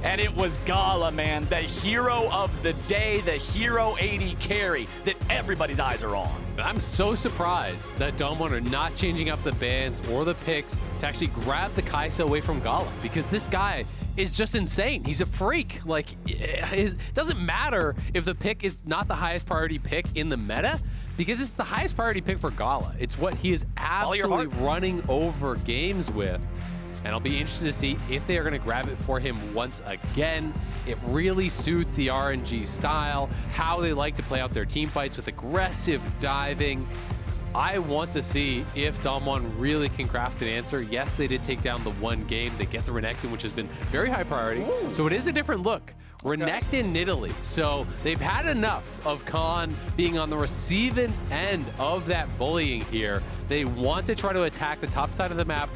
And it was Gala, man, the hero of the day, the hero AD carry that everybody's eyes are on. I'm so surprised that DAMWON are not changing up the bans or the picks to actually grab the Kaisa away from Gala, because this guy is just insane. He's a freak. Like, it doesn't matter if the pick is not the highest priority pick in the meta, because it's the highest priority pick for Gala. It's what he is absolutely running over games with. And I'll be interested to see if they are going to grab it for him once again. It really suits the RNG style, how they like to play out their team fights with aggressive diving. I want to see if DAMWON really can craft an answer. Yes, they did take down the one game. They get the Renekton, which has been very high priority. Ooh. So it is a different look. Renekton, Nidalee. So they've had enough of Khan being on the receiving end of that bullying here. They want to try to attack the top side of the map.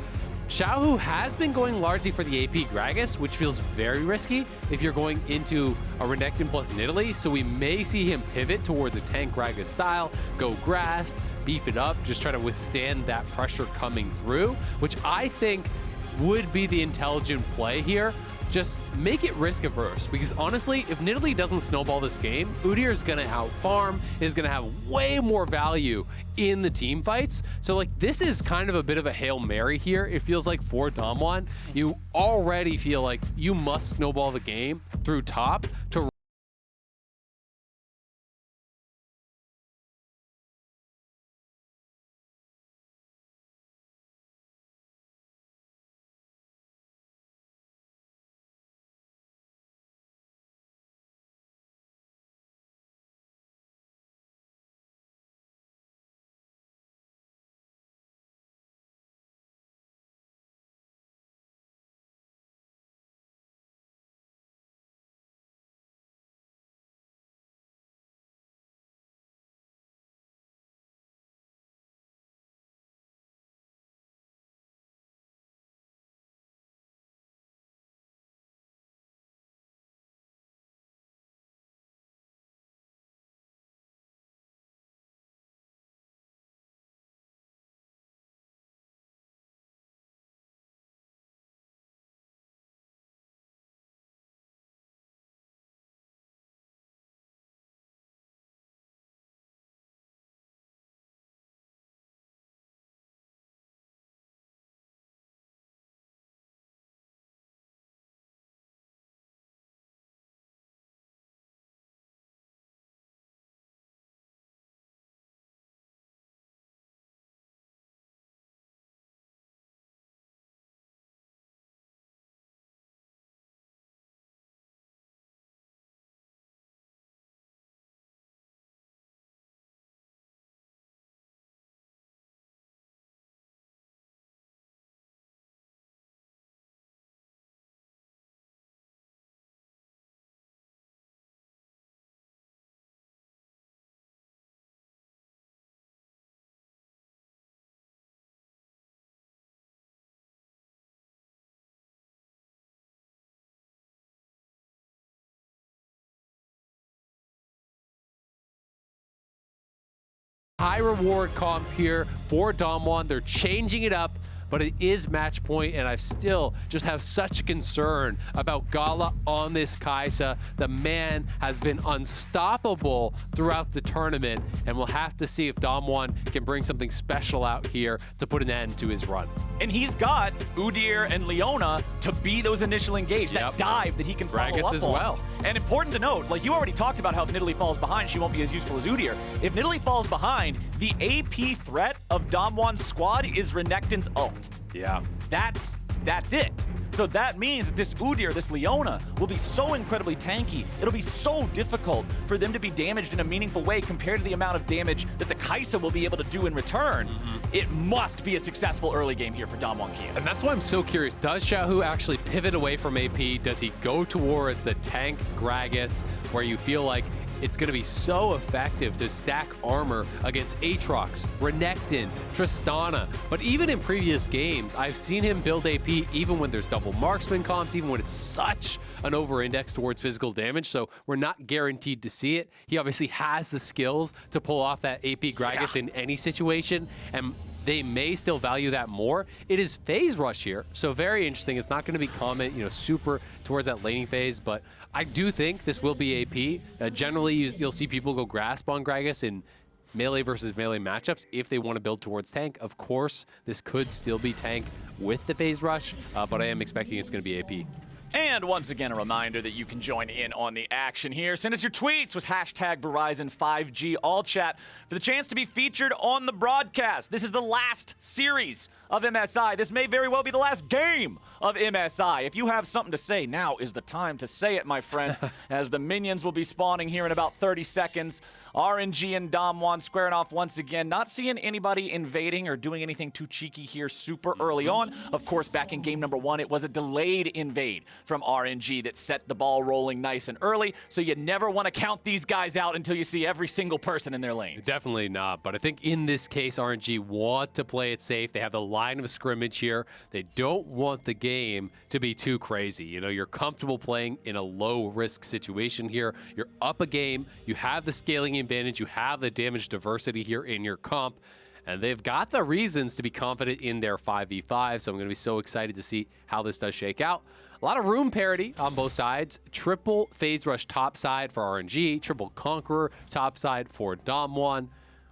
Xiaohu has been going largely for the AP Gragas, which feels very risky if you're going into a Renekton plus Nidalee. So we may see him pivot towards a tank Gragas style, go grasp, beef it up, just try to withstand that pressure coming through, which I think would be the intelligent play here. Just make it risk averse, because honestly, if Nidalee doesn't snowball this game, Udyr is gonna outfarm, is gonna have way more value in the team fights. So like, this is kind of a bit of a Hail Mary here. It feels like for DAMWON, you already feel like you must snowball the game through top to high reward comp here for DAMWON. They're changing it up, but it is match point, and I still just have such a concern about Gala on this Kaisa. The man has been unstoppable throughout the tournament, and we'll have to see if DAMWON can bring something special out here to put an end to his run. And he's got Udyr and Leona to be those initial engage, that dive that he can follow Gragas up as on. well. And important to note, like you already talked about how if Nidalee falls behind, she won't be as useful as Udyr. If Nidalee falls behind, the AP threat of DAMWON's squad is Renekton's ult. Yeah. That's it. So that means that this Udyr, this Leona, will be so incredibly tanky. It'll be so difficult for them to be damaged in a meaningful way compared to the amount of damage that the Kaisa will be able to do in return. It must be a successful early game here for DAMWON Kia. And that's why I'm so curious. Does Xiaohu actually pivot away from AP? Does he go towards the tank Gragas, where you feel like it's going to be so effective to stack armor against Aatrox, Renekton, Tristana. But even in previous games, I've seen him build AP even when there's double marksman comps, even when it's such an over-index towards physical damage, so we're not guaranteed to see it. He obviously has the skills to pull off that AP Gragas in any situation, and they may still value that more. It is phase rush here, so very interesting. It's not going to be common, you know, super towards that laning phase, but I do think this will be AP. Generally, you'll see people go grasp on Gragas in melee versus melee matchups if they want to build towards tank. Of course, this could still be tank with the phase rush, but I am expecting it's going to be AP. And once again, a reminder that you can join in on the action here. Send us your tweets with hashtag Verizon 5G All Chat for the chance to be featured on the broadcast. This is the last series of MSI. This may very well be the last game of MSI. If you have something to say, now is the time to say it, my friends, as the minions will be spawning here in about 30 seconds. RNG and DAMWON squaring off once again. Not seeing anybody invading or doing anything too cheeky here super early on. Of course, back in game number 1, it was a delayed invade from RNG that set the ball rolling nice and early, so you never want to count these guys out until you see every single person in their lane. Definitely not, but I think in this case, RNG want to play it safe. They have the line of scrimmage here. They don't want the game to be too crazy. You know, you're comfortable playing in a low-risk situation here. You're up a game. You have the scaling advantage. You have the damage diversity here in your comp. And they've got the reasons to be confident in their 5v5, so I'm going to be so excited to see how this does shake out. A lot of room parity on both sides. Triple phase rush top side for RNG, triple conqueror top side for DAMWON.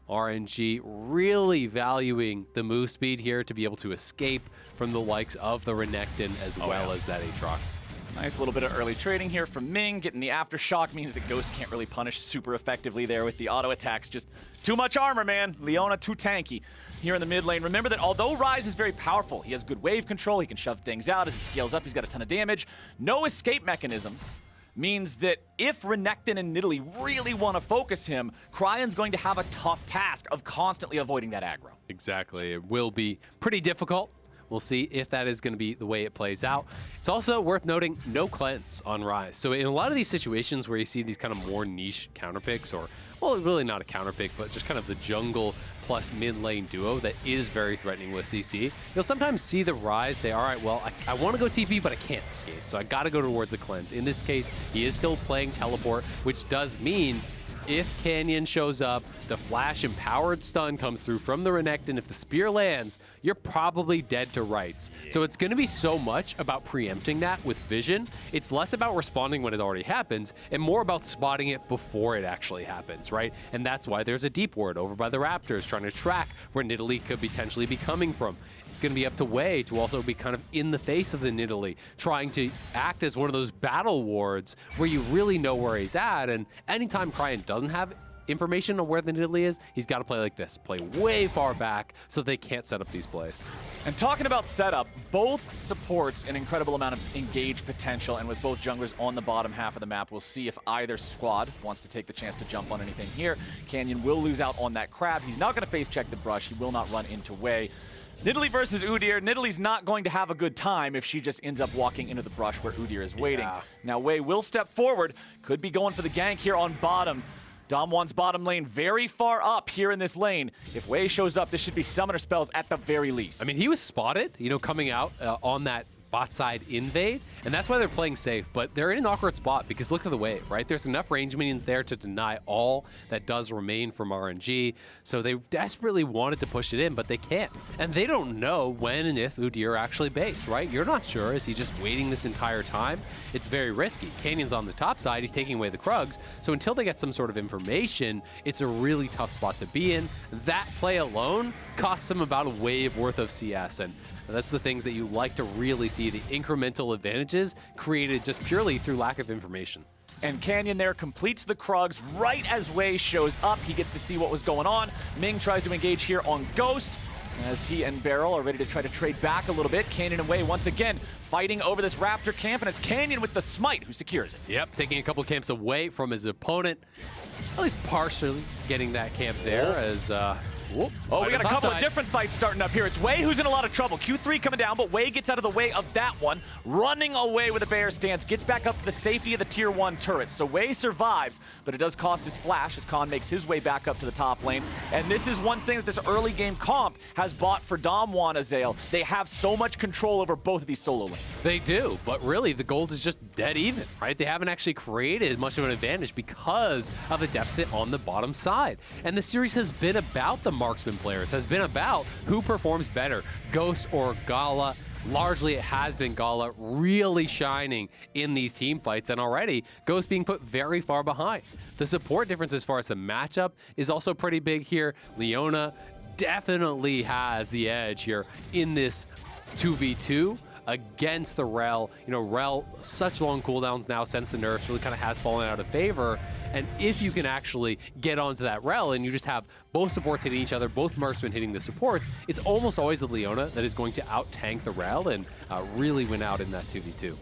RNG really valuing the move speed here to be able to escape from the likes of the Renekton as well as that Aatrox. Nice little bit of early trading here from Ming. Getting the aftershock means that Ghost can't really punish super effectively there with the auto attacks. Just too much armor, man. Leona too tanky here in the mid lane. Remember that although Ryze is very powerful, he has good wave control, he can shove things out as he scales up, he's got a ton of damage. No escape mechanisms means that if Renekton and Nidalee really want to focus him, Cryin's going to have a tough task of constantly avoiding that aggro. Exactly. It will be pretty difficult. We'll see if that is going to be the way it plays out. It's also worth noting no cleanse on Ryze. So in a lot of these situations where you see these kind of more niche counter picks, or, well, really not a counter pick, but just kind of the jungle plus mid lane duo that is very threatening with CC, you'll sometimes see the Ryze say, all right, well, I want to go TP, but I can't escape, so I got to go towards the cleanse. In this case, he is still playing teleport, which does mean if Canyon shows up, the flash empowered stun comes through from the Renekton. If the spear lands, you're probably dead to rights. So it's going to be so much about preempting that with vision. It's less about responding when it already happens and more about spotting it before it actually happens, right? And that's why there's a deep ward over by the Raptors trying to track where Nidalee could potentially be coming from. It's going to be up to Wei to also be kind of in the face of the Nidalee, trying to act as one of those battle wards where you really know where he's at. And anytime Cryin doesn't have information on where the Nidalee is, he's got to play like this, play way far back so they can't set up these plays. And talking about setup, both supports an incredible amount of engage potential, and with both junglers on the bottom half of the map, we'll see if either squad wants to take the chance to jump on anything here. Canyon will lose out on that crab. He's not going to face check the brush. He will not run into Wei. Nidalee versus Udyr. Nidalee's not going to have a good time if she just ends up walking into the brush where Udyr is waiting. Yeah. Now Wei will step forward, could be going for the gank here on bottom. DAMWON's bottom lane very far up here in this lane. If Wei shows up, this should be summoner spells at the very least. I mean, he was spotted, you know, coming out on that bot side invade, and that's why they're playing safe, but they're in an awkward spot because look at the wave, right? There's enough range minions there to deny all that does remain from RNG, so they desperately wanted to push it in, but they can't. And they don't know when and if Udyr actually base, right? You're not sure. Is he just waiting this entire time? It's very risky. Canyon's on the top side. He's taking away the Krugs, so until they get some sort of information, it's a really tough spot to be in. That play alone costs them about a wave worth of CS, and that's the things that you like to really see, the incremental advantages created just purely through lack of information. And Canyon there completes the Krugs right as Wei shows up. He gets to see what was going on. Ming tries to engage here on Ghost as he and Beryl are ready to try to trade back a little bit. Canyon and Wei once again fighting over this Raptor camp, and it's Canyon with the smite who secures it. Yep, taking a couple camps away from his opponent, at least partially getting that camp there as... Whoop. Oh, we got a couple of different fights starting up here. It's Wei who's in a lot of trouble. Q3 coming down, but Wei gets out of the way of that one. Running away with a bear stance, gets back up to the safety of the tier 1 turret. So Wei survives, but it does cost his flash as Khan makes his way back up to the top lane. And this is one thing that this early game comp has bought for DAMWON Azael. They have so much control over both of these solo lanes. They do, but really the gold is just dead even, right? They haven't actually created much of an advantage because of the deficit on the bottom side. And the series has been about the marksman players has been about who performs better, Ghost or Gala. Largely, it has been Gala really shining in these team fights, and already Ghost being put very far behind. The support difference as far as the matchup is also pretty big here. Leona definitely has the edge here in this 2v2 against the Rell. You know, Rell, such long cooldowns now since the nerfs, really kind of has fallen out of favor. And if you can actually get onto that Rell and you just have both supports hitting each other, both marksmen hitting the supports, it's almost always the Leona that is going to out-tank the Rell and really win out in that 2v2.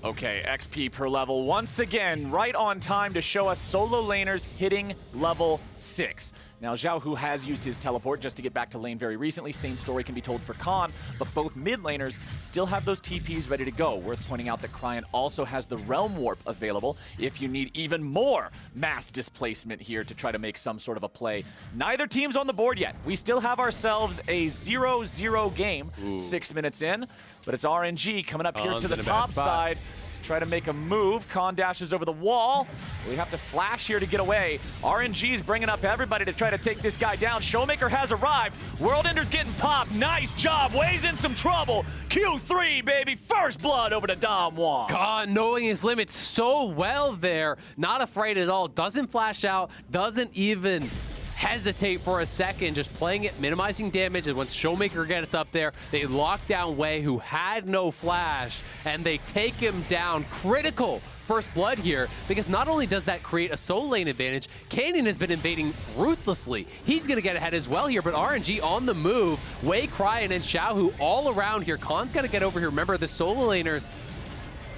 Okay, XP per level once again, right on time to show us solo laners hitting level 6. Now, Xiaohu has used his teleport just to get back to lane very recently. Same story can be told for Khan, but both mid laners still have those TPs ready to go. Worth pointing out that Cryin also has the Realm Warp available if you need even more mass displacement here to try to make some sort of a play. Neither team's on the board yet. We still have ourselves a 0-0 game, 6 minutes in, but it's RNG coming up here to the top side. Try to make a move. Khan dashes over the wall. We have to flash here to get away. RNG is bringing up everybody to try to take this guy down. ShowMaker has arrived. World Ender's getting popped. Nice job. Way's in some trouble. Q3, baby. First blood over to DAMWON. Khan knowing his limits so well there. Not afraid at all. Doesn't flash out. Doesn't even hesitate for a second, just playing it, minimizing damage, and once ShowMaker gets up there, they lock down Way, who had no flash, and they take him down. Critical first blood here, because not only does that create a solo lane advantage, Canyon has been invading ruthlessly. He's going to get ahead as well here, but RNG on the move. Way, Cryin, and Xiaohu all around here. Khan's got to get over here. Remember, the solo laners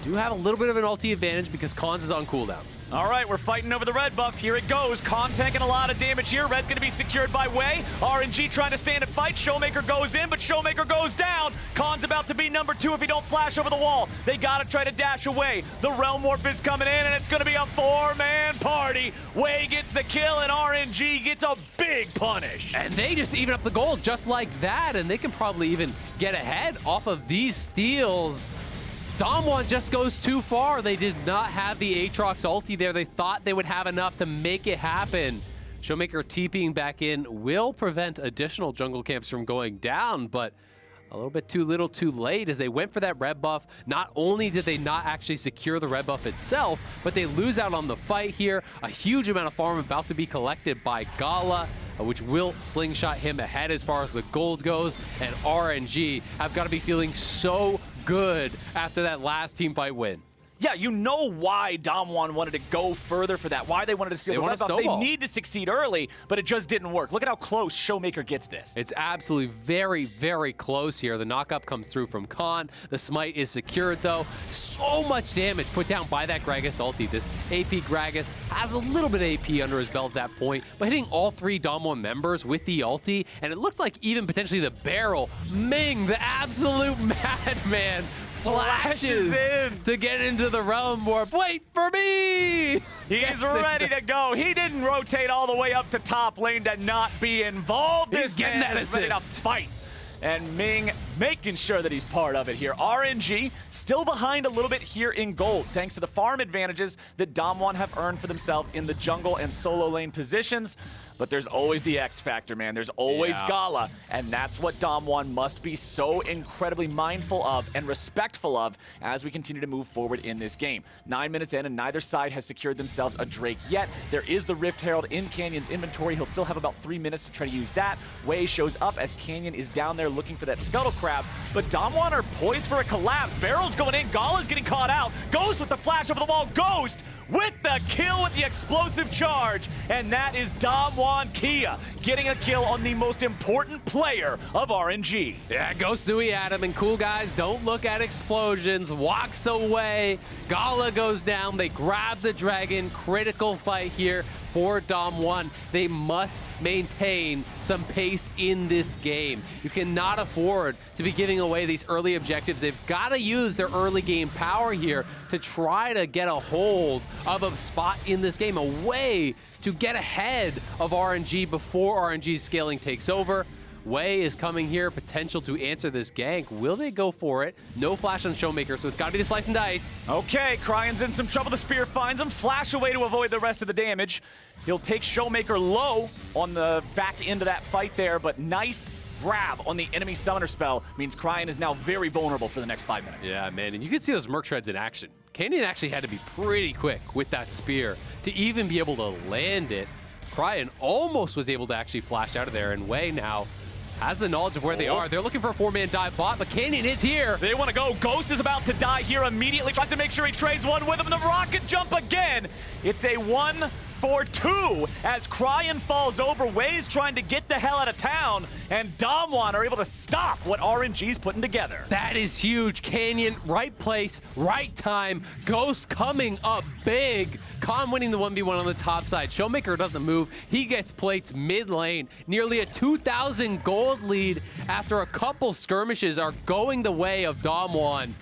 do have a little bit of an ulti advantage because Khan's is on cooldown. All right, we're fighting over the red buff. Here it goes. Khan tanking a lot of damage here. Red's going to be secured by Way. RNG trying to stand and fight. ShowMaker goes in, but ShowMaker goes down. Khan's about to be number 2 if he don't flash over the wall. They got to try to dash away. The Realm Warp is coming in, and it's going to be a 4-man party. Way gets the kill, and RNG gets a big punish. And they just even up the gold just like that, and they can probably even get ahead off of these steals. DAMWON just goes too far. They did not have the Aatrox ulti there. They thought they would have enough to make it happen. ShowMaker TPing back in will prevent additional jungle camps from going down, but a little bit too little too late as they went for that red buff. Not only did they not actually secure the red buff itself, but they lose out on the fight here. A huge amount of farm about to be collected by Gala, which will slingshot him ahead as far as the gold goes. And RNG have got to be feeling so good after that last team fight win. Yeah, you know why DAMWON wanted to go further for that, why they wanted to steal the red buff. They need to succeed early, but it just didn't work. Look at how close ShowMaker gets this. It's absolutely very, very close here. The knockup comes through from Khan. The smite is secured, though. So much damage put down by that Gragas ulti. This AP Gragas has a little bit of AP under his belt at that point, but hitting all 3 DAMWON members with the ulti, and it looked like even potentially the Beryl, Ming, the absolute madman, flashes in to get into the Realm Warp. Wait for me! He's ready to go. He didn't rotate all the way up to top lane to not be involved. He's getting that assist. Ready to fight. And Ming making sure that he's part of it here. RNG still behind a little bit here in gold, thanks to the farm advantages that DAMWON have earned for themselves in the jungle and solo lane positions. But there's always the X factor, man. There's always Gala, and that's what DAMWON must be so incredibly mindful of and respectful of as we continue to move forward in this game. 9 minutes in, and neither side has secured themselves a Drake yet. There is the Rift Herald in Canyon's inventory. He'll still have about 3 minutes to try to use that. Way shows up as Canyon is down there looking for that Scuttle Crab, but DAMWON are poised for a collapse. Beryl's going in, Gala's getting caught out. Ghost with the flash over the wall. Ghost with the kill with the explosive charge, and that is DAMWON Kia getting a kill on the most important player of RNG. Yeah, Ghost knew he had him, and cool guys don't look at explosions, walks away. Gala goes down, they grab the dragon. Critical fight here for DAMWON. They must maintain some pace in this game. You cannot afford to be giving away these early objectives. They've got to use their early game power here to try to get a hold of a spot in this game, a way to get ahead of RNG before RNG's scaling takes over. Wei is coming here, potential to answer this gank. Will they go for it? No flash on ShowMaker, so it's got to be the slice and dice. Okay, Cryin's in some trouble. The spear finds him. Flash away to avoid the rest of the damage. He'll take ShowMaker low on the back end of that fight there, but nice grab on the enemy summoner spell means Cryin is now very vulnerable for the next 5 minutes. Yeah, man, and you can see those Merc Shreds in action. Canyon actually had to be pretty quick with that spear to even be able to land it. Cryin almost was able to actually flash out of there, and Wei now has the knowledge of where they are. They're looking for a 4-man dive bot, but Canyon is here. They want to go. Ghost is about to die here immediately. Tries to make sure he trades one with him. The rocket jump again. It's a 1-for-2 as Cryin falls over. Wei's trying to get the hell out of town, and DAMWON are able to stop what RNG's putting together. That is huge. Canyon, right place, right time. Ghost coming up big. Con winning the 1v1 on the top side. ShowMaker doesn't move. He gets plates mid lane. Nearly a 2,000 gold lead after a couple skirmishes are going the way of DAMWON.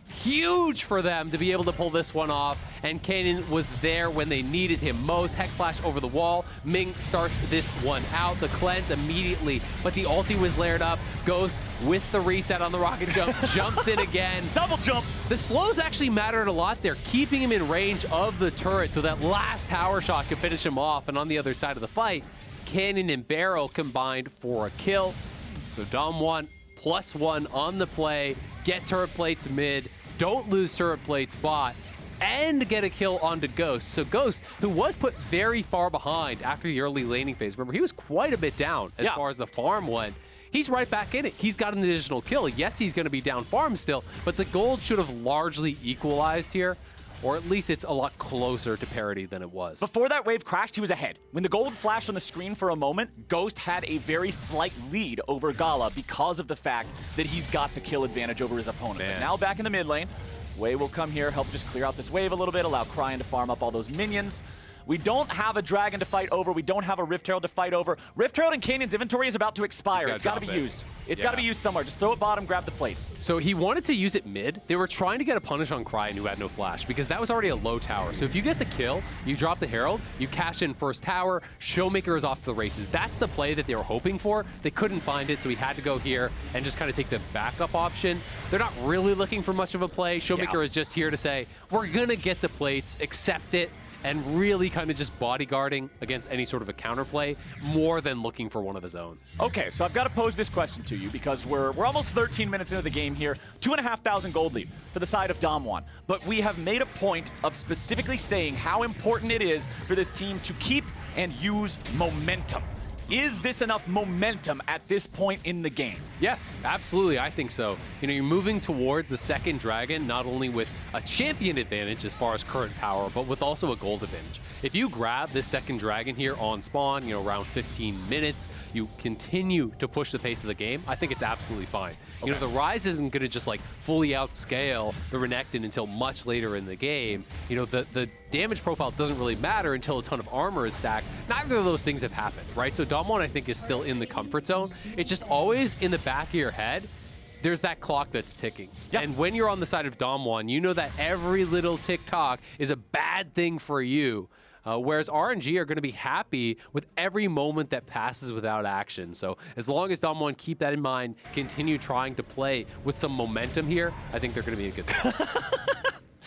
Huge for them to be able to pull this one off, and Canyon was there when they needed him most. Hex Flash over the wall. Ming starts this one out. The cleanse immediately, but the ulti was layered up. Ghost with the reset on the rocket jump, jumps in again. Double jump. The slows actually mattered a lot there, keeping him in range of the turret so that last tower shot could finish him off. And on the other side of the fight, Canyon and Beryl combined for a kill. So DAMWON +1 on the play, get turret plates mid, don't lose turret plates bot, and get a kill onto Ghost. So Ghost, who was put very far behind after the early laning phase, remember, he was quite a bit down as far as the farm went. He's right back in it. He's got an additional kill. Yes, he's going to be down farm still, but the gold should have largely equalized here, or at least it's a lot closer to parity than it was. Before that wave crashed, he was ahead. When the gold flashed on the screen for a moment, Ghost had a very slight lead over Gala because of the fact that he's got the kill advantage over his opponent. But now back in the mid lane, Wei will come here, help just clear out this wave a little bit, allow Cryin to farm up all those minions. We don't have a dragon to fight over. We don't have a Rift Herald to fight over. Rift Herald in Canyon's inventory is about to expire. It's got to be used. It's got to be used somewhere. Just throw it bottom, grab the plates. So he wanted to use it mid. They were trying to get a punish on Cryin, who had no flash, because that was already a low tower. So if you get the kill, you drop the Herald, you cash in first tower, ShowMaker is off to the races. That's the play that they were hoping for. They couldn't find it, so he had to go here and just kind of take the backup option. They're not really looking for much of a play. ShowMaker is just here to say, we're going to get the plates, accept it, and really kind of just bodyguarding against any sort of a counterplay more than looking for one of his own. Okay, so I've got to pose this question to you because we're almost 13 minutes into the game here. 2,500 gold lead for the side of DAMWON. But we have made a point of specifically saying how important it is for this team to keep and use momentum. Is this enough momentum at this point in the game? Yes, absolutely. I think so. You know, you're moving towards the second dragon, not only with a champion advantage as far as current power, but with also a gold advantage. If you grab this second dragon here on spawn, you know, around 15 minutes, you continue to push the pace of the game, I think it's absolutely fine. Okay. You know, the Ryze isn't going to just like fully outscale the Renekton until much later in the game. You know, the damage profile doesn't really matter until a ton of armor is stacked. Neither of those things have happened, right? So DAMWON, I think, is still in the comfort zone. It's just always in the back of your head, there's that clock that's ticking. Yep. And when you're on the side of DAMWON, you know that every little tick-tock is a bad thing for you. Whereas RNG are going to be happy with every moment that passes without action. So as long as DAMWON keep that in mind, continue trying to play with some momentum here, I think they're going to be a good team.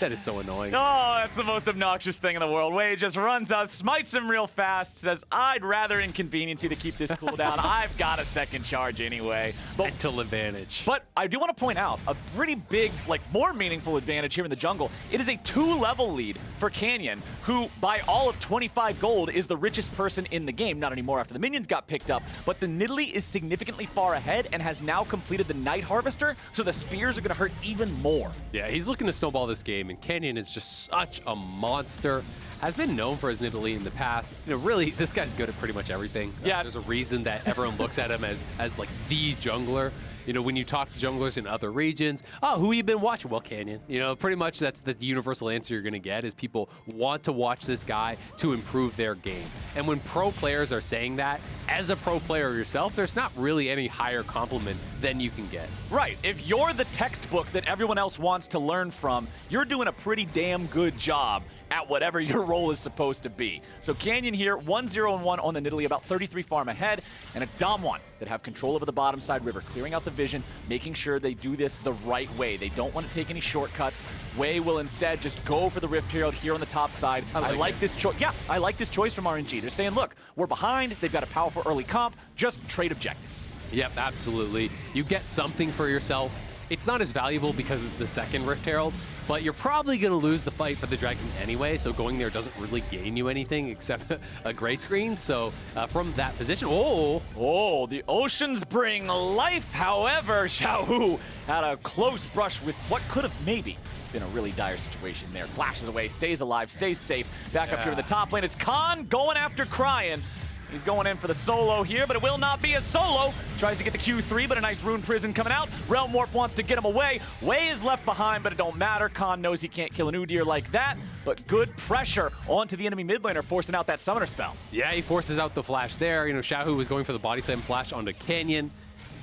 That is so annoying. Oh, that's the most obnoxious thing in the world. Wei just runs out, smites him real fast, says, I'd rather inconvenience you to keep this cooldown. I've got a second charge anyway. Mental advantage. But I do want to point out a pretty big, like more meaningful advantage here in the jungle. It is a 2-level lead for Canyon, who by all of 25 gold is the richest person in the game. Not anymore after the minions got picked up, but the Nidalee is significantly far ahead and has now completed the Night Harvester, so the spears are going to hurt even more. Yeah, he's looking to snowball this game, and Canyon is just such a monster. Has been known for his Nidalee in the past. You know, really, this guy's good at pretty much everything. Yeah. There's a reason that everyone looks at him as like the jungler. You know, when you talk to junglers in other regions, oh, who have you been watching? Well, Canyon. You know, pretty much that's the universal answer you're going to get is people want to watch this guy to improve their game. And when pro players are saying that, as a pro player yourself, there's not really any higher compliment than you can get. Right. If you're the textbook that everyone else wants to learn from, you're doing a pretty damn good job at whatever your role is supposed to be. So Canyon here, 1-0-1 on the Nidalee, about 33 farm ahead, and it's DAMWON that have control over the bottom side river, clearing out the vision, making sure they do this the right way. They don't want to take any shortcuts. Wei will instead just go for the Rift Herald here on the top side. I like this choice. Yeah, I like this choice from RNG. They're saying, look, we're behind. They've got a powerful early comp. Just trade objectives. Yep, absolutely. You get something for yourself. It's not as valuable because it's the second Rift Herald, but you're probably going to lose the fight for the Dragon anyway, so going there doesn't really gain you anything except a gray screen. So from that position, the oceans bring life. However, Xiaohu had a close brush with what could have maybe been a really dire situation there. Flashes away, stays alive, stays safe. Back up here to the top lane. It's Khan going after Cryin. He's going in for the solo here, but it will not be a solo. Tries to get the Q3, but a nice Rune Prison coming out. Realm Warp wants to get him away. Wei is left behind, but it don't matter. Khan knows he can't kill an Udyr like that, but good pressure onto the enemy mid laner, forcing out that summoner spell. Yeah, he forces out the flash there. You know, Xiaohu was going for the body slam flash onto Canyon.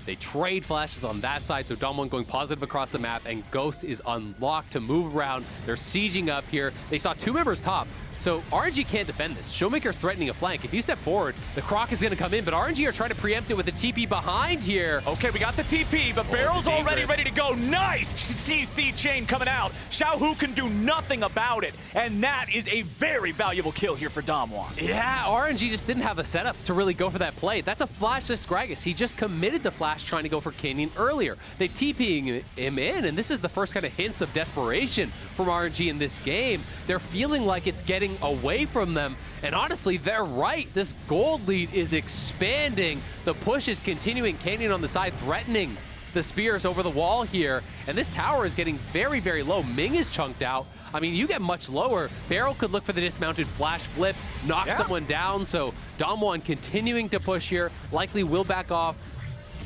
They trade flashes on that side, so DAMWON going positive across the map, and Ghost is unlocked to move around. They're sieging up here. They saw two members top. So RNG can't defend this. ShowMaker threatening a flank. If you step forward, the Croc is going to come in, but RNG are trying to preempt it with a TP behind here. Okay, we got the TP, but Beryl's already ready to go. Nice CC chain coming out. Xiaohu can do nothing about it, and that is a very valuable kill here for DAMWON. Yeah, RNG just didn't have a setup to really go for that play. That's a flashless Gragas. He just committed the flash trying to go for Canyon earlier. They TPing him in, and this is the first kind of hints of desperation from RNG in this game. They're feeling like it's getting away from them, and honestly, they're right. This gold lead is expanding. The push is continuing. Canyon on the side threatening the spears over the wall here, and this tower is getting very, very low. Ming is chunked out. I mean, you get much lower. Beryl could look for the dismounted flash flip, knock someone down, so DAMWON continuing to push here, likely will back off,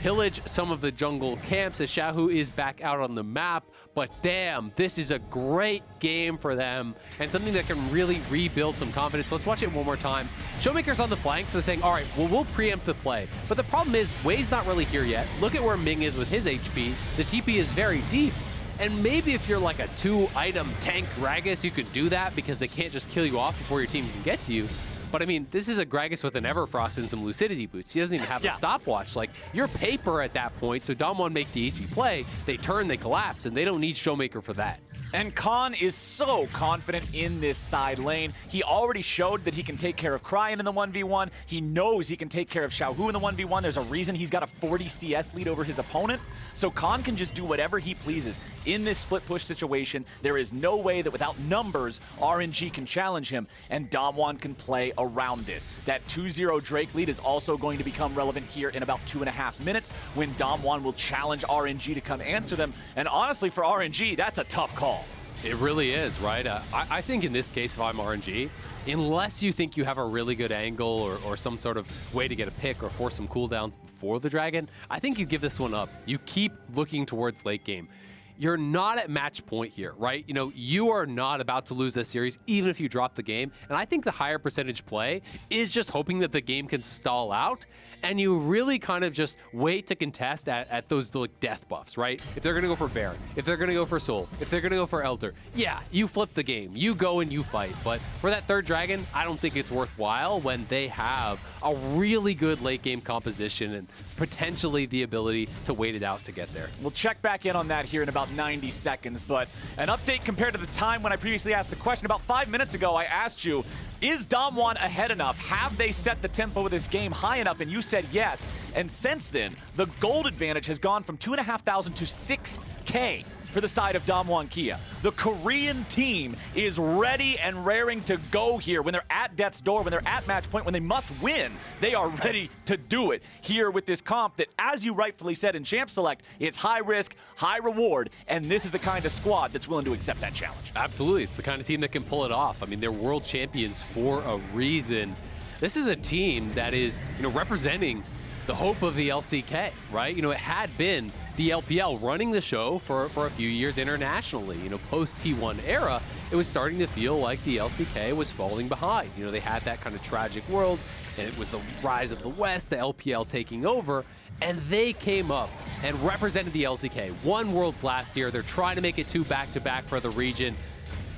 pillage some of the jungle camps as Xiaohu is back out on the map. But damn, this is a great game for them and something that can really rebuild some confidence. Let's watch it one more time. ShowMaker's on the flank, so they're saying, all right, well, we'll preempt the play. But the problem is, Wei's not really here yet. Look at where Ming is with his HP. The TP is very deep. And maybe if you're like a 2-item tank Gragas, you could do that because they can't just kill you off before your team can get to you. But I mean, this is a Gragas with an Everfrost and some Lucidity boots. He doesn't even have a stopwatch. Like, you're paper at that point, so DAMWON make the easy play. They turn, they collapse, and they don't need ShowMaker for that. And Khan is so confident in this side lane. He already showed that he can take care of Cryin in the 1v1. He knows he can take care of Xiaohu in the 1v1. There's a reason he's got a 40 CS lead over his opponent. So Khan can just do whatever he pleases. In this split push situation, there is no way that without numbers, RNG can challenge him, and DAMWON can play around this. That 2-0 Drake lead is also going to become relevant here in about 2.5 minutes when DAMWON will challenge RNG to come answer them. And honestly, for RNG, that's a tough call. It really is, right? I think in this case, if I'm RNG, unless you think you have a really good angle or some sort of way to get a pick or force some cooldowns before the Dragon, I think you give this one up. You keep looking towards late game. You're not at match point here, right? You know, you are not about to lose this series, even if you drop the game. And I think the higher percentage play is just hoping that the game can stall out, and you really kind of just wait to contest at those like death buffs, right? If they're gonna go for Baron, if they're gonna go for Soul, if they're gonna go for Elder, yeah, you flip the game, you go and you fight. But for that third Dragon, I don't think it's worthwhile when they have a really good late game composition and potentially the ability to wait it out to get there. We'll check back in on that here in about 90 seconds, but an update compared to the time when I previously asked the question. About 5 minutes ago, I asked you, is DAMWON ahead enough? Have they set the tempo of this game high enough? And you said yes. And since then, the gold advantage has gone from 2,500 to 6K for the side of DAMWON Kia. The Korean team is ready and raring to go here. When they're at death's door, when they're at match point, when they must win, they are ready to do it here with this comp that, as you rightfully said in Champ Select, it's high risk, high reward, and this is the kind of squad that's willing to accept that challenge. Absolutely. It's the kind of team that can pull it off. I mean, they're world champions for a reason. This is a team that is, you know, representing the hope of the LCK, right? You know, it had been the LPL running the show for a few years internationally. You know, post T1 era, it was starting to feel like the LCK was falling behind. You know, they had that kind of tragic world, and it was the rise of the West, the LPL taking over, and they came up and represented the LCK. Won Worlds last year. They're trying to make it 2 back-to-back for the region.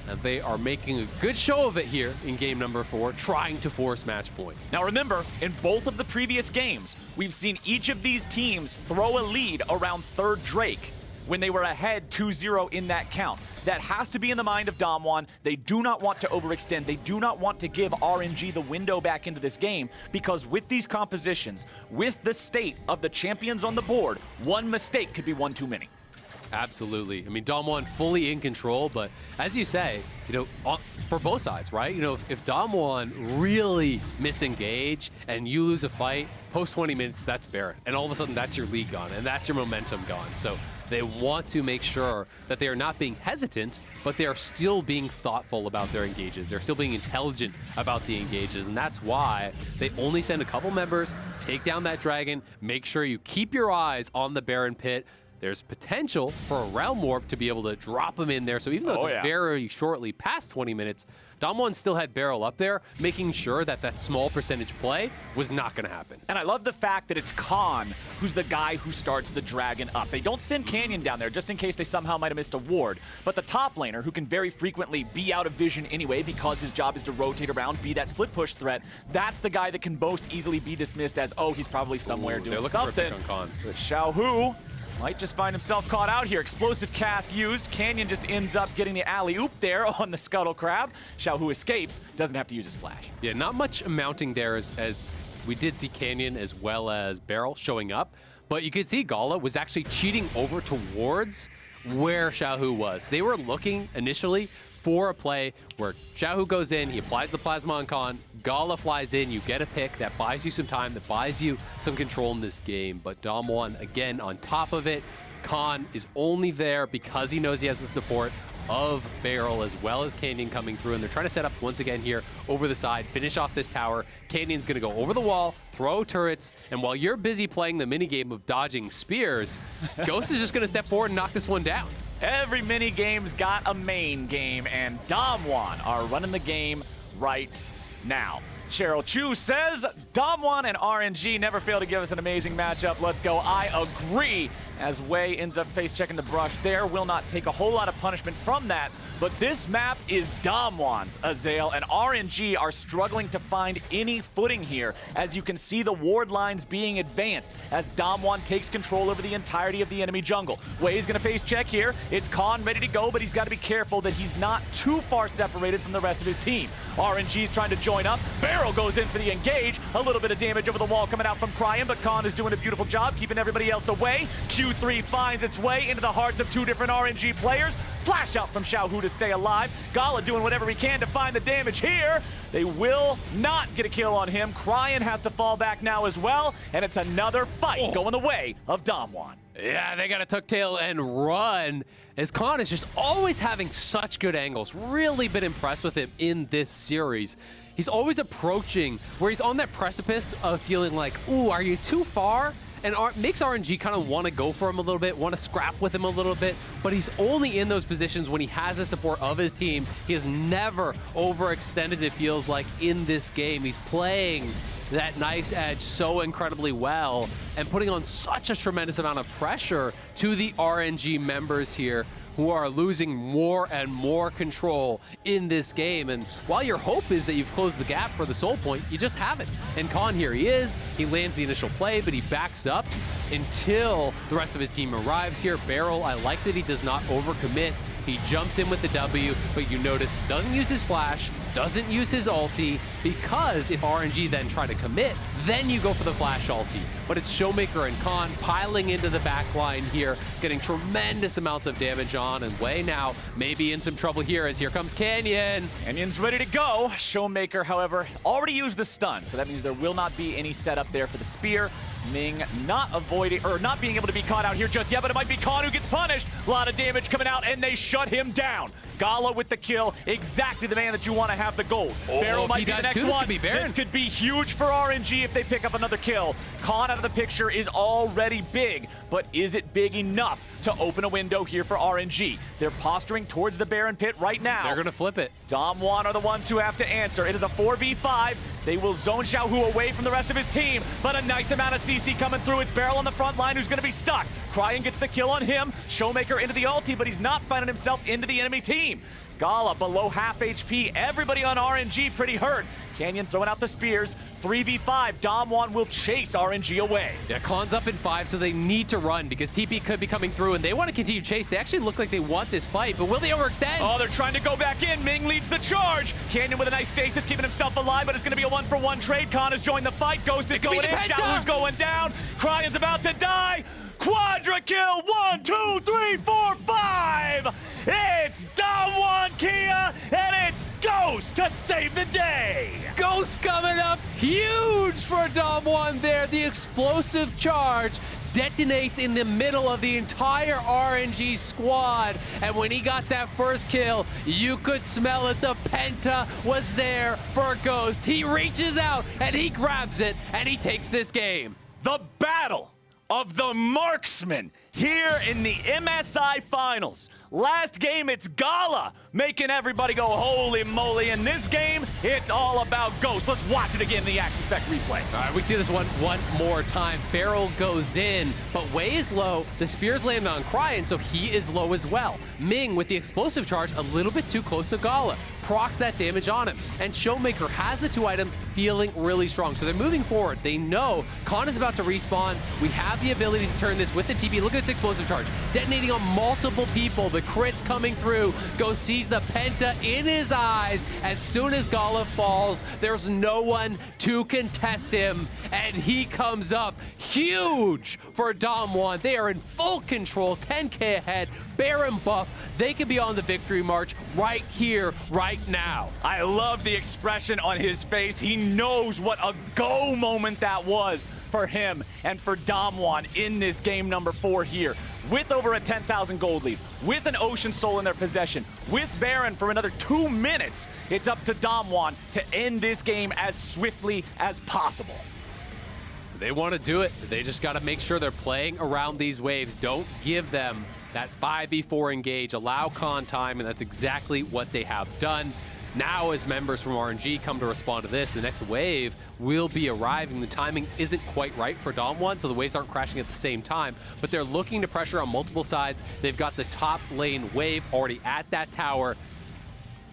and they are making a good show of it here in game number 4, trying to force match point. Now remember, in both of the previous games, we've seen each of these teams throw a lead around third Drake when they were ahead 2-0 in that count. That has to be in the mind of DAMWON. They do not want to overextend. They do not want to give RNG the window back into this game, because with these compositions, with the state of the champions on the board, one mistake could be one too many. Absolutely. I mean, DAMWON fully in control, but as you say, for both sides, right? If DAMWON really misengage and you lose a fight, post 20 minutes, that's Beryl. And all of a sudden, that's your lead gone, and that's your momentum gone. So they want to make sure that they are not being hesitant, but they are still being thoughtful about their engages. They're still being intelligent about the engages, and that's why they only send a couple members, take down that dragon, make sure you keep your eyes on the Baron pit. There's potential for a Realm Warp to be able to drop him in there. So even though it's very shortly past 20 minutes, DAMWON still had Beryl up there, making sure that that small percentage play was not going to happen. And I love the fact that it's Khan who's the guy who starts the dragon up. They don't send Canyon down there just in case they somehow might have missed a ward. But the top laner, who can very frequently be out of vision anyway because his job is to rotate around, be that split push threat, that's the guy that can most easily be dismissed as, oh, he's probably somewhere doing something. For a pick on Khan. But Xiaohu might just find himself caught out here. Explosive cast used. Canyon just ends up getting the alley-oop there on the Scuttle Crab. Xiaohu escapes, doesn't have to use his flash. Yeah, not much amounting there as we did see Canyon as well as Beryl showing up. But you could see Gala was actually cheating over towards where Xiaohu was. They were looking initially for a play where Xiaohu goes in, he applies the Plasma on Khan, Gala flies in, you get a pick, that buys you some time, that buys you some control in this game. But DAMWON, again, on top of it, Khan is only there because he knows he has the support of Beryl as well as Canyon coming through, and they're trying to set up once again here over the side, finish off this tower. Canyon's gonna go over the wall, throw turrets, and while you're busy playing the minigame of dodging spears, Ghost is just gonna step forward and knock this one down. Every mini game's got a main game, and DAMWON are running the game right now. Cheryl Chu says, DAMWON and RNG never fail to give us an amazing matchup. Let's go. I agree. As Wei ends up face-checking the brush there, will not take a whole lot of punishment from that. But this map is DAMWON's, Azael, and RNG are struggling to find any footing here, as you can see the ward lines being advanced as DAMWON takes control over the entirety of the enemy jungle. Wei's gonna face-check here. It's Khan ready to go, but he's got to be careful that he's not too far separated from the rest of his team. RNG's trying to join up. Beryl goes in for the engage. A little bit of damage over the wall coming out from Cryin, but Khan is doing a beautiful job keeping everybody else away. Q3 finds its way into the hearts of two different RNG players. Flash out from Xiaohu to stay alive. Gala doing whatever he can to find the damage here. They will not get a kill on him. Cryin has to fall back now as well, and it's another fight going the way of DAMWON. Yeah, they got to tuck tail and run, as Khan is just always having such good angles. Really been impressed with him in this series. He's always approaching where he's on that precipice of feeling like, ooh, are you too far? And makes RNG kind of want to go for him a little bit, want to scrap with him a little bit, but he's only in those positions when he has the support of his team. He has never overextended, it feels like, in this game. He's playing that nice edge so incredibly well and putting on such a tremendous amount of pressure to the RNG members here, who are losing more and more control in this game. And while your hope is that you've closed the gap for the soul point, you just haven't. And Khan, here he is. He lands the initial play, but he backs up until the rest of his team arrives here. Beryl, I like that he does not overcommit. He jumps in with the W, but you notice doesn't use his flash, doesn't use his ulti, because if RNG then try to commit, then you go for the flash ulti. But it's ShowMaker and Khan piling into the back line here, getting tremendous amounts of damage on, and Wei now maybe in some trouble here as here comes Canyon. Canyon's ready to go. ShowMaker, however, already used the stun, so that means there will not be any setup there for the spear. Ming not avoiding, or not being able to be caught out here just yet, but it might be Khan who gets punished. A lot of damage coming out, and they shut him down. Gala with the kill, exactly the man that you want to have the gold. Beryl might be the next one. This could be huge for RNG if they pick up another kill. Khan out of the picture is already big, but is it big enough to open a window here for RNG. They're posturing towards the Baron pit right now. They're gonna flip it. DAMWON are the ones who have to answer. It is a 4v5. They will zone Xiaohu away from the rest of his team, but a nice amount of CC coming through. It's Beryl on the front line who's gonna be stuck. Cryin gets the kill on him. ShowMaker into the ulti, but he's not finding himself into the enemy team. Gala below half HP. Everybody on RNG pretty hurt. Canyon throwing out the spears. 3v5. DAMWON will chase RNG away. Yeah, Khan's up in 5, so they need to run because TP could be coming through and they want to continue chase. They actually look like they want this fight, but will they overextend? Oh, they're trying to go back in. Ming leads the charge. Canyon with a nice stasis, keeping himself alive, but it's going to be a 1-for-1 trade. Khan has joined the fight. Ghost is going in. Xiaohu's going down. Cryon's about to die. Quadra kill. 1, 2, 3, 4, 5. It's DAMWON Kia, and it's Ghost to save the day. Ghost coming up huge for DAMWON there. The explosive charge detonates in the middle of the entire RNG squad. And when he got that first kill, you could smell it. The Penta was there for Ghost. He reaches out and he grabs it and he takes this game. The battle of the marksman here in the MSI finals. Last game, it's Gala making everybody go holy moly. In this game, it's all about Ghost. Let's watch it again in the Axe Effect replay. All right, we see this one more time. Beryl goes in, but Wei is low. The spears land on Cryin, so he is low as well. Ming with the explosive charge a little bit too close to Gala. Procs that damage on him. And ShowMaker has the 2 items feeling really strong. So they're moving forward. They know Khan is about to respawn. We have the ability to turn this with the TP. Look at this explosive charge. Detonating on multiple people. The crits coming through. Ghost sees the Penta in his eyes. As soon as Gala falls, there's no one to contest him. And he comes up huge for DAMWON. They are in full control. 10K ahead. Baron buff. They could be on the victory march right here, right now. I love the expression on his face. He knows what a go moment that was for him and for DAMWON in this game number 4 here. With over a 10,000 gold lead, with an Ocean Soul in their possession, with Baron for another 2 minutes, it's up to DAMWON to end this game as swiftly as possible. They want to do it. They just got to make sure they're playing around these waves. Don't give them that 5v4 engage. Allow Khan time, and that's exactly what they have done. Now, as members from RNG come to respond to this, the next wave will be arriving. The timing isn't quite right for DAMWON, so the waves aren't crashing at the same time, but they're looking to pressure on multiple sides. They've got the top lane wave already at that tower.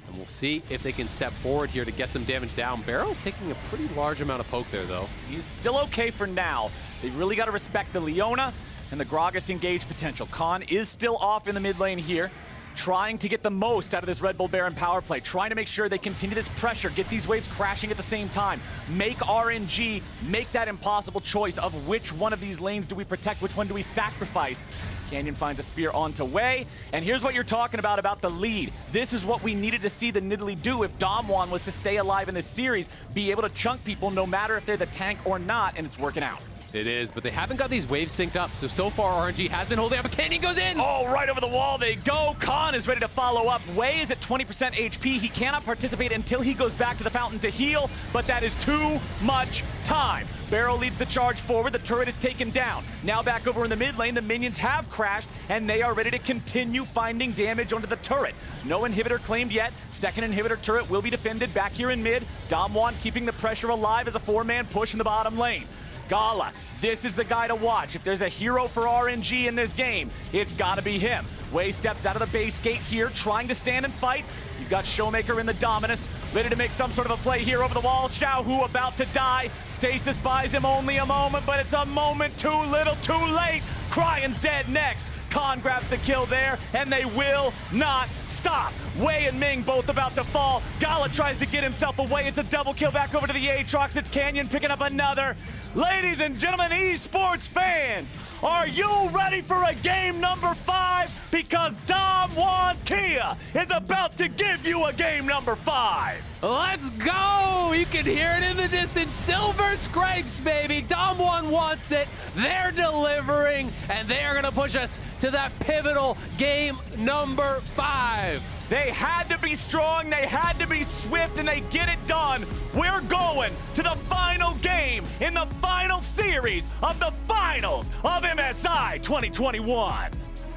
And we'll see if they can step forward here to get some damage down. Beryl taking a pretty large amount of poke there, though. He's still okay for now. They really got to respect the Leona and the Gragas engage potential. Khan is still off in the mid lane here, trying to get the most out of this Red Bull Baron power play, trying to make sure they continue this pressure, get these waves crashing at the same time, make RNG make that impossible choice of which one of these lanes do we protect, which one do we sacrifice. Canyon finds a spear onto Wei, and here's what you're talking about the lead. This is what we needed to see the Nidalee do if DAMWON was to stay alive in this series, be able to chunk people no matter if they're the tank or not, and it's working out. It is, but they haven't got these waves synced up, so far RNG has been holding up, but Canyon goes in! Oh, right over the wall they go. Khan is ready to follow up. Wei is at 20% HP. He cannot participate until he goes back to the fountain to heal, but that is too much time. Beryl leads the charge forward. The turret is taken down. Now back over in the mid lane, the minions have crashed, and they are ready to continue finding damage onto the turret. No inhibitor claimed yet. Second inhibitor turret will be defended back here in mid. DAMWON keeping the pressure alive as a 4-man push in the bottom lane. Gala, this is the guy to watch. If there's a hero for RNG in this game, it's gotta be him. Wei steps out of the base gate here, trying to stand and fight. You've got ShowMaker in the Dominus, ready to make some sort of a play here over the wall. Xiaohu about to die. Stasis buys him only a moment, but it's a moment too little, too late. Cryon's dead next. Khan grabs the kill there, and they will not stop. Wei and Ming both about to fall. Gala tries to get himself away. It's a double kill back over to the Aatrox. It's Canyon picking up another. Ladies and gentlemen, eSports fans, are you ready for a game number 5? Because DAMWON Kia is about to give you a game number 5. Let's go! You can hear it in the distance. Silver scrapes, baby. DAMWON wants it. They're delivering, and they are going to push us to that pivotal game number 5. They had to be strong, they had to be swift, and they get it done. We're going to the final game in the final series of the finals of MSI 2021.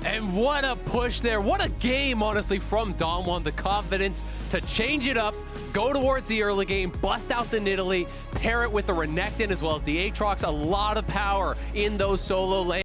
And what a push there. What a game, honestly, from DAMWON. The confidence to change it up, go towards the early game, bust out the Nidalee, pair it with the Renekton as well as the Aatrox. A lot of power in those solo lanes.